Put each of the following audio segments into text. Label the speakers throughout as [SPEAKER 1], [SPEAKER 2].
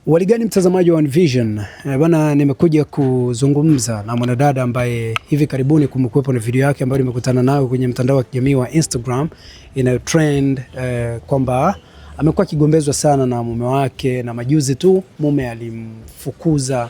[SPEAKER 1] Waligani mtazamaji wa One Vision, bwana, nimekuja kuzungumza na mwanadada ambaye hivi karibuni kumekuwepo na video yake ambayo nimekutana nayo kwenye mtandao wa kijamii wa Instagram inayo trend kwamba amekuwa kigombezwa sana na mume wake, na majuzi tu mume alimfukuza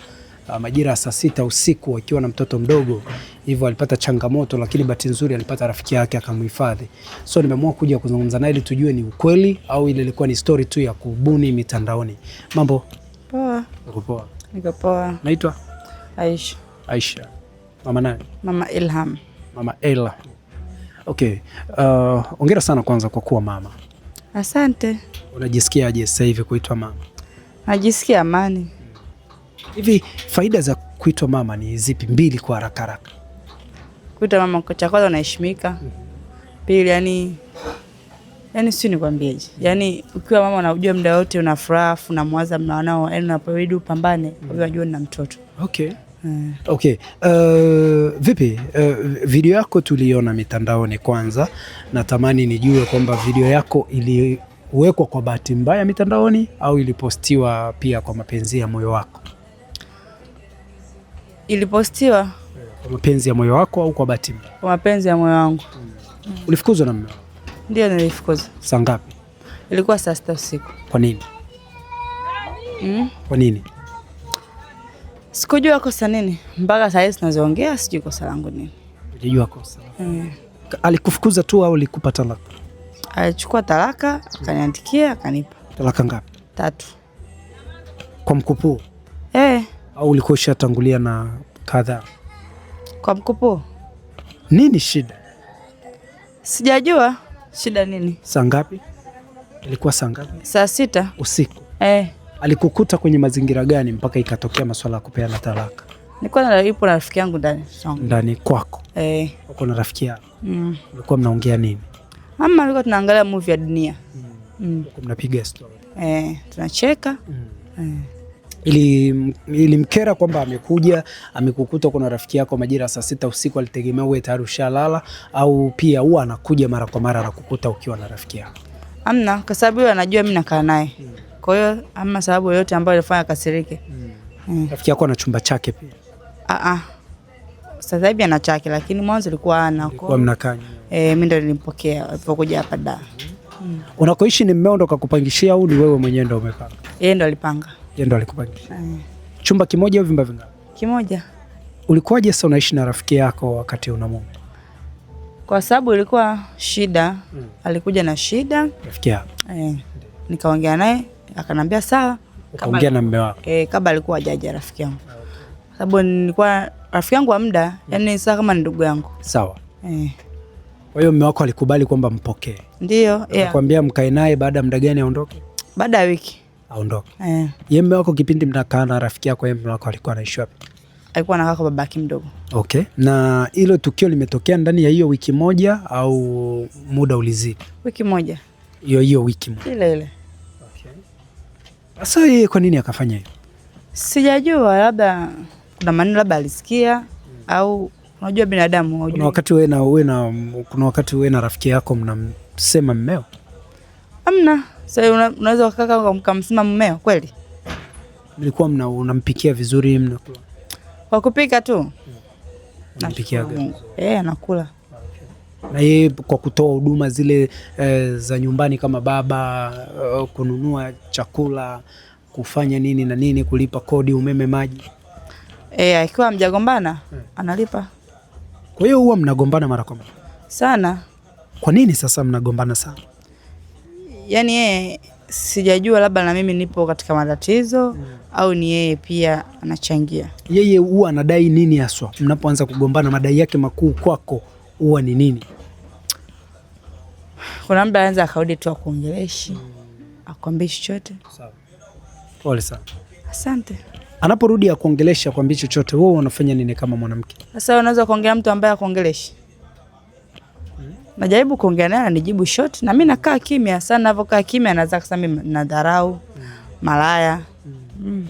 [SPEAKER 1] majira ya saa 6 usiku akiwa na mtoto mdogo. Hivyo alipata changamoto, lakini bahati nzuri alipata rafiki yake akamhifadhi. So nimeamua kuja kuzungumza naye ili tujue ni ukweli au ile ilikuwa ni story tu ya kubuni mitandaoni. Mambo?
[SPEAKER 2] Poa.
[SPEAKER 1] Uko poa?
[SPEAKER 2] Niko poa.
[SPEAKER 1] Naitwa
[SPEAKER 2] Aisha.
[SPEAKER 1] Aisha. Mama nani?
[SPEAKER 2] Mama Ilham.
[SPEAKER 1] Mama Ella. Okay. Hongera sana kwanza kwa kuwa mama.
[SPEAKER 2] Asante.
[SPEAKER 1] Unajisikiaje sasa hivi kuitwa mama?
[SPEAKER 2] Najisikia amani.
[SPEAKER 1] Hivi faida za kuitwa mama ni zipi? Mbili kwa haraka haraka.
[SPEAKER 2] Kuitwa mama, cha kwanza unaheshimika. Pili, yani si nikwambieje. Yani ukiwa mama unajua muda wote una furaha, unamwaza mwanao, yani unaporudi upambane, unajua na mtoto. Okay.
[SPEAKER 1] Okay. Vipi? Video yako tuliona mitandaoni kwanza. Natamani nijue kwamba video yako iliwekwa kwa bahati mbaya mitandaoni au ilipostiwa pia kwa mapenzi ya moyo wako?
[SPEAKER 2] Ilipostiwa
[SPEAKER 1] kwa mapenzi ya moyo wako au kwa bahati mbaya?
[SPEAKER 2] Kwa mapenzi ya moyo wangu.
[SPEAKER 1] Ulifukuzwa na mume wako?
[SPEAKER 2] Ndio, nilifukuzwa.
[SPEAKER 1] Saa ngapi?
[SPEAKER 2] Ilikuwa saa 6 usiku.
[SPEAKER 1] Kwa nini? Kwa nini?
[SPEAKER 2] Sikujua kosa nini. Mpaka saa hizi tunazoongea sijui kosa langu nini.
[SPEAKER 1] Unajua kosa? Alikufukuza tu au alikupa talaka?
[SPEAKER 2] Alichukua talaka, akaniandikia, akanipa.
[SPEAKER 1] Talaka ngapi?
[SPEAKER 2] 3.
[SPEAKER 1] Kwa mkupuo? Au ulikuwa ushatangulia na kadhaa?
[SPEAKER 2] Kwa mkupuo.
[SPEAKER 1] Nini shida?
[SPEAKER 2] Sijajua shida nini.
[SPEAKER 1] Saa ngapi? Ilikuwa saa ngapi?
[SPEAKER 2] Saa 6
[SPEAKER 1] usiku. Alikukuta kwenye mazingira gani mpaka ikatokea masuala ya kupeana talaka?
[SPEAKER 2] Nilikuwa nipo na rafiki yangu ndani.
[SPEAKER 1] Ndani kwako? Uko na rafiki yako? Mlikuwa mnaongea nini?
[SPEAKER 2] Mama alikuwa tunaangalia movie ya dunia.
[SPEAKER 1] Mnapiga story?
[SPEAKER 2] Tunacheka.
[SPEAKER 1] Ilimkera kwamba amekuja amekukuta kuna rafiki yako majira saa 6 usiku, alitegemea uwe tayari ushalala, au pia huwa anakuja mara kwa mara anakukuta ukiwa na rafiki yako?
[SPEAKER 2] Amna, kwa sababu yeye anajua mimi nakaa naye. Kwa hiyo ama sababu yoyote ambayo ilifanya kasirike.
[SPEAKER 1] Rafiki yako ana chumba chake pia?
[SPEAKER 2] Sasa hivi ana chake, lakini mwanzo ilikuwa ana.
[SPEAKER 1] Kwa mnakaa?
[SPEAKER 2] Mimi ndo nilimpokea alipokuja hapa da.
[SPEAKER 1] Unakoishi ni mmeo ndo kakupangishia au ni wewe mwenyewe ndo umepanga?
[SPEAKER 2] Yeye ndo alipanga.
[SPEAKER 1] Yeye ndo alikupangisha? Chumba kimoja au vyumba vingapi?
[SPEAKER 2] Kimoja. Ulikuwaje
[SPEAKER 1] sasa unaishi na rafiki yako wakati una mume?
[SPEAKER 2] Kwa sababu ilikuwa shida. Alikuja na shida
[SPEAKER 1] rafiki yako.
[SPEAKER 2] Nikaongea naye akanambia sawa.
[SPEAKER 1] Kaongea na mume wako?
[SPEAKER 2] Kabla alikuwa hajaja rafiki yangu. Sababu nilikuwa rafiki yangu wa muda, yani sasa kama ndugu yangu.
[SPEAKER 1] Sawa. Kwa hiyo mume wako alikubali kwamba mpokee?
[SPEAKER 2] Ndio.
[SPEAKER 1] Akakwambia mkae naye baada ya muda gani aondoke?
[SPEAKER 2] Baada ya wiki.
[SPEAKER 1] Aondoke. Yeye mume wako kipindi mnakaa na rafiki yako, yeye mume wako alikuwa anaishi wapi?
[SPEAKER 2] Alikuwa anakaa kwa babake mdogo.
[SPEAKER 1] Okay. Na hilo tukio limetokea ndani ya hiyo wiki moja au muda ulizidi?
[SPEAKER 2] Wiki moja.
[SPEAKER 1] Hiyo wiki moja.
[SPEAKER 2] Ile.
[SPEAKER 1] Okay. Sasa yeye kwa nini akafanya hivyo?
[SPEAKER 2] Sijajua, labda kuna maneno labda alisikia au unajua binadamu unajua.
[SPEAKER 1] Kuna wakati wewe na rafiki yako mnamsema mmeo? Amna.
[SPEAKER 2] Sasa unaweza kaka mkamsema mmeo kweli?
[SPEAKER 1] Mlikuwa unampikia vizuri, mnakula?
[SPEAKER 2] Kwa kupika tu.
[SPEAKER 1] Nampikia gani?
[SPEAKER 2] Anakula.
[SPEAKER 1] Na yeye kwa kutoa huduma zile za nyumbani kama baba, kununua chakula, kufanya nini na nini, kulipa kodi, umeme, maji?
[SPEAKER 2] Akiwa mjagombana analipa.
[SPEAKER 1] Kwa hiyo huwa mnagombana mara kwa mara?
[SPEAKER 2] Sana.
[SPEAKER 1] Kwa nini sasa mnagombana sana?
[SPEAKER 2] Yani yeye sijajua, labda na mimi nipo katika matatizo au ni yeye pia anachangia.
[SPEAKER 1] Yeye huwa anadai nini haswa mnapoanza kugombana? Madai yake makuu kwako huwa ni nini?
[SPEAKER 2] Kuna mda anza akaudi tu akuongeleshi, akwambie chochote.
[SPEAKER 1] Sawa. Pole sana.
[SPEAKER 2] Asante.
[SPEAKER 1] Anaporudi akuongelesha akwambie chochote, wewe unafanya nini kama mwanamke?
[SPEAKER 2] Sasa unaweza kuongea mtu ambaye akuongeleshi? Najaribu kuongea naye anijibu short, na mimi nakaa kimya. Sana navyokaa kimya anaanza kusema mimi nadharau, malaya.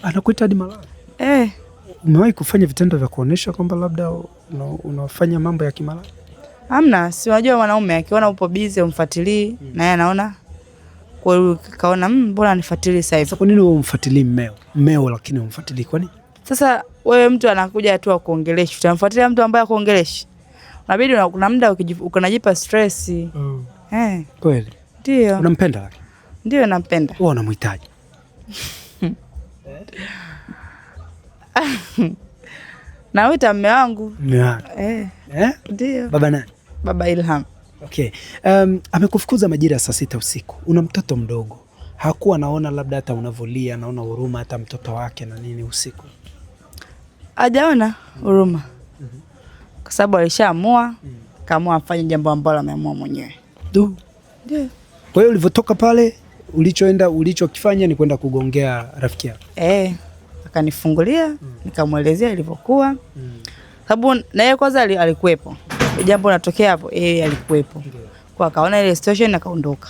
[SPEAKER 1] Anakuita hadi malaya? Umewahi kufanya vitendo vya kuonesha kwamba labda unafanya mambo ya kimalaya?
[SPEAKER 2] Hamna, si unajua mwanaume akiona upo busy umfuatilii na yeye anaona Kwa hiyo kaona mbona nifuatilie sasa hivi.
[SPEAKER 1] Sasa kwa nini wewe umfuatilii mmeo lakini umfuatilii kwa nini?
[SPEAKER 2] Sasa wewe mtu anakuja tu akuongeleshi, utamfuatilia mtu ambaye akuongeleshi? Unabidi kuna muda unajipa stress.
[SPEAKER 1] Kweli?
[SPEAKER 2] Ndio.
[SPEAKER 1] Unampenda lakini?
[SPEAKER 2] Ndio nampenda.
[SPEAKER 1] Wewe unamhitaji?
[SPEAKER 2] Nauita mume wangu.
[SPEAKER 1] Mume wako?
[SPEAKER 2] Ndio.
[SPEAKER 1] Baba nani?
[SPEAKER 2] Baba Ilham.
[SPEAKER 1] Okay. Amekufukuza majira ya saa 6 usiku. Una mtoto mdogo. Hakuwa naona labda hata unavolia, naona huruma hata mtoto wake na nini usiku?
[SPEAKER 2] Hajaona huruma. Kwa sababu alishaamua, kaamua afanye jambo ambalo ameamua mwenyewe.
[SPEAKER 1] Ndio. Kwa hiyo ulivyotoka pale, ulichokifanya ni kwenda kugongea rafiki yako?
[SPEAKER 2] Akanifungulia, nikamuelezea ilivyokuwa. Sababu na yeye kwanza alikuwepo. Jambo linatokea hapo, alikuwepo. Kwa akaona ile situation akaondoka.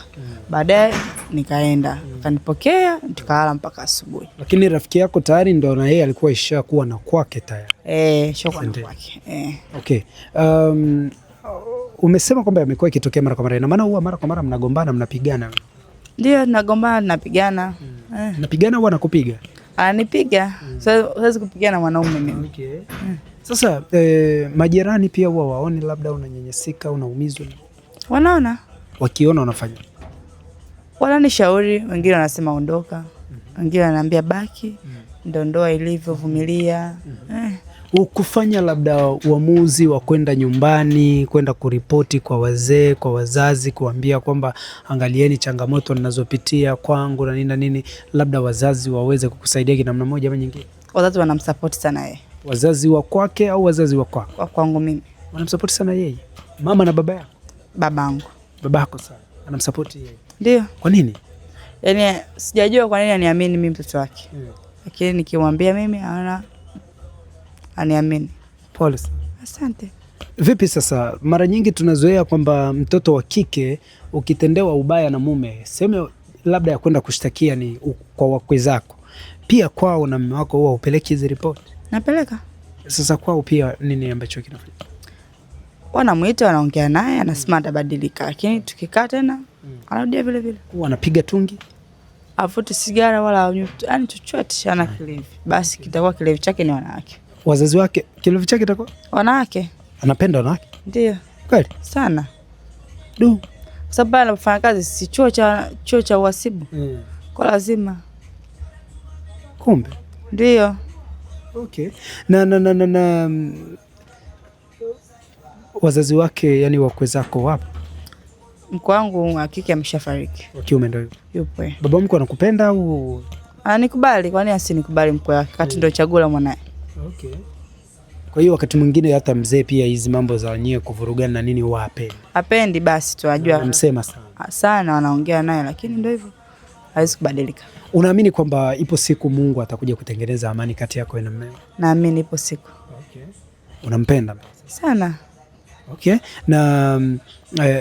[SPEAKER 2] Baadaye nikaenda, akanipokea, tukalala mpaka asubuhi.
[SPEAKER 1] Lakini rafiki yako tayari ndo na yeye alikuwa ishakuwa na kwake tayari?
[SPEAKER 2] Shoka na kwake.
[SPEAKER 1] Okay. Umesema kwamba imekuwa ikitokea mara kwa mara. Ina maana huwa mara kwa mara mnagombana, mnapigana?
[SPEAKER 2] Ndio, tunagombana, tunapigana.
[SPEAKER 1] Napigana huwa nakupiga? Ananipiga.
[SPEAKER 2] Siwezi kupigana mwanaume mimi.
[SPEAKER 1] Okay. Sasa majirani pia huwa waone labda unanyanyasika, unaumizwa? Wanaona. Wakiona wanafanya?
[SPEAKER 2] Wananishauri, wengine wanasema ondoka. Wengine wananiambia baki. Ndio ndoa ilivyo, vumilia.
[SPEAKER 1] Ukufanya labda uamuzi wa kwenda nyumbani, kwenda kuripoti kwa wazee, kwa wazazi, kuambia kwamba angalieni changamoto ninazopitia kwangu na nini na nini, labda wazazi waweze kukusaidia kwa namna moja ama nyingine?
[SPEAKER 2] Wazazi wanamsupport sana yeye.
[SPEAKER 1] Wazazi wa kwake au wazazi wa kwako?
[SPEAKER 2] Wa kwangu mimi.
[SPEAKER 1] Wanamsupport sana yeye? Mama na baba yako?
[SPEAKER 2] Babangu.
[SPEAKER 1] Babako sana anamsupport yeye?
[SPEAKER 2] Ndio.
[SPEAKER 1] Kwa nini?
[SPEAKER 2] Yaani sijajua kwa nini aniamini mimi mtoto wake. Lakini nikimwambia mimi aniamini.
[SPEAKER 1] Pole sana.
[SPEAKER 2] Asante.
[SPEAKER 1] Vipi sasa, mara nyingi tunazoea kwamba mtoto wa kike ukitendewa ubaya na mume, sema labda ya kwenda kushtakia ni kwa wakwe zako, pia kwao na mume wako huwa upeleki hizo report?
[SPEAKER 2] Napeleka.
[SPEAKER 1] Sasa kwao pia nini ambacho kinafanyika?
[SPEAKER 2] Wanamuita, wanaongea naye, anasema atabadilika, lakini tukikaa tena anarudia vile vile.
[SPEAKER 1] Wanapiga tungi?
[SPEAKER 2] Afuti sigara wala yani chochote, ana kilevi. Basi kitakuwa kilevi chake ni wanawake.
[SPEAKER 1] Wazazi wake kilevi chake itakuwa
[SPEAKER 2] wanawake?
[SPEAKER 1] Anapenda wanawake?
[SPEAKER 2] Ndio.
[SPEAKER 1] Kweli?
[SPEAKER 2] Sana.
[SPEAKER 1] Kwa
[SPEAKER 2] sababu anafanya kazi si chuo cha uhasibu. Kwa lazima.
[SPEAKER 1] Kumbe?
[SPEAKER 2] Ndio.
[SPEAKER 1] Okay. Na wazazi wake, yani wakwe zako wapo?
[SPEAKER 2] Mkwe wangu wa kike ameshafariki.
[SPEAKER 1] Wa kiume ndio
[SPEAKER 2] yupo.
[SPEAKER 1] Baba mkwe anakupenda au?
[SPEAKER 2] Anikubali, kwani asinikubali mkwe wake kati ndio chaguo la mwanae.
[SPEAKER 1] Okay. Kwa hiyo wakati mwingine hata mzee pia hizi mambo za wenyewe kuvurugana na nini huwa hapendi? Hapendi,
[SPEAKER 2] basi tunajua.
[SPEAKER 1] Msema
[SPEAKER 2] sana wanaongea naye, lakini ndio hivyo. Hawezi kubadilika.
[SPEAKER 1] Unaamini kwamba ipo siku Mungu atakuja kutengeneza amani kati yako na mmeo?
[SPEAKER 2] Naamini ipo siku.
[SPEAKER 1] Okay. Unampenda
[SPEAKER 2] sana?
[SPEAKER 1] Okay. Na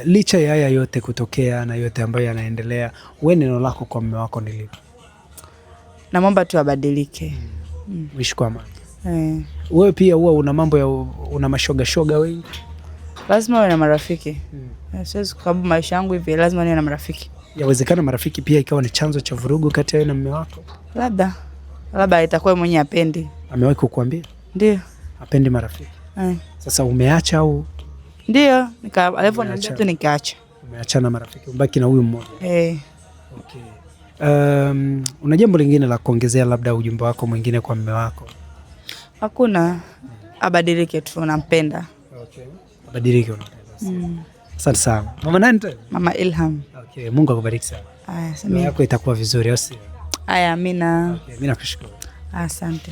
[SPEAKER 1] licha ya haya yote kutokea na yote ambayo yanaendelea, wewe neno lako kwa mume wako ni lipi?
[SPEAKER 2] Namwomba tu abadilike.
[SPEAKER 1] Uishi kwa amani. Wewe pia huwa una mambo ya una mashoga wengi? Lazima
[SPEAKER 2] uwe na marafiki. Siwezi kukabu maisha yangu hivi, lazima niwe na marafiki.
[SPEAKER 1] Yawezekana marafiki pia ikawa ni chanzo cha vurugu kati yako na mume wako?
[SPEAKER 2] Labda itakuwa mwenye apendi.
[SPEAKER 1] Amewahi kukuambia?
[SPEAKER 2] Ndio.
[SPEAKER 1] Apendi marafiki? Sasa umeacha au?
[SPEAKER 2] Ndio, alivyoniambia tu nikaacha.
[SPEAKER 1] Umeachana marafiki, ubaki na huyu mmoja?
[SPEAKER 2] Okay.
[SPEAKER 1] Una jambo lingine la kuongezea, labda ujumbe wako mwingine kwa mume wako?
[SPEAKER 2] Hakuna, abadilike tu, nampenda.
[SPEAKER 1] Okay. Abadilike, unampenda. Asante sana. Mama nani tena? Mama
[SPEAKER 2] Ilham.
[SPEAKER 1] Okay, Mungu akubariki sana.
[SPEAKER 2] Aya,
[SPEAKER 1] yako itakuwa vizuri au si?
[SPEAKER 2] Aya, amina.
[SPEAKER 1] Okay, mimi nakushukuru.
[SPEAKER 2] Asante.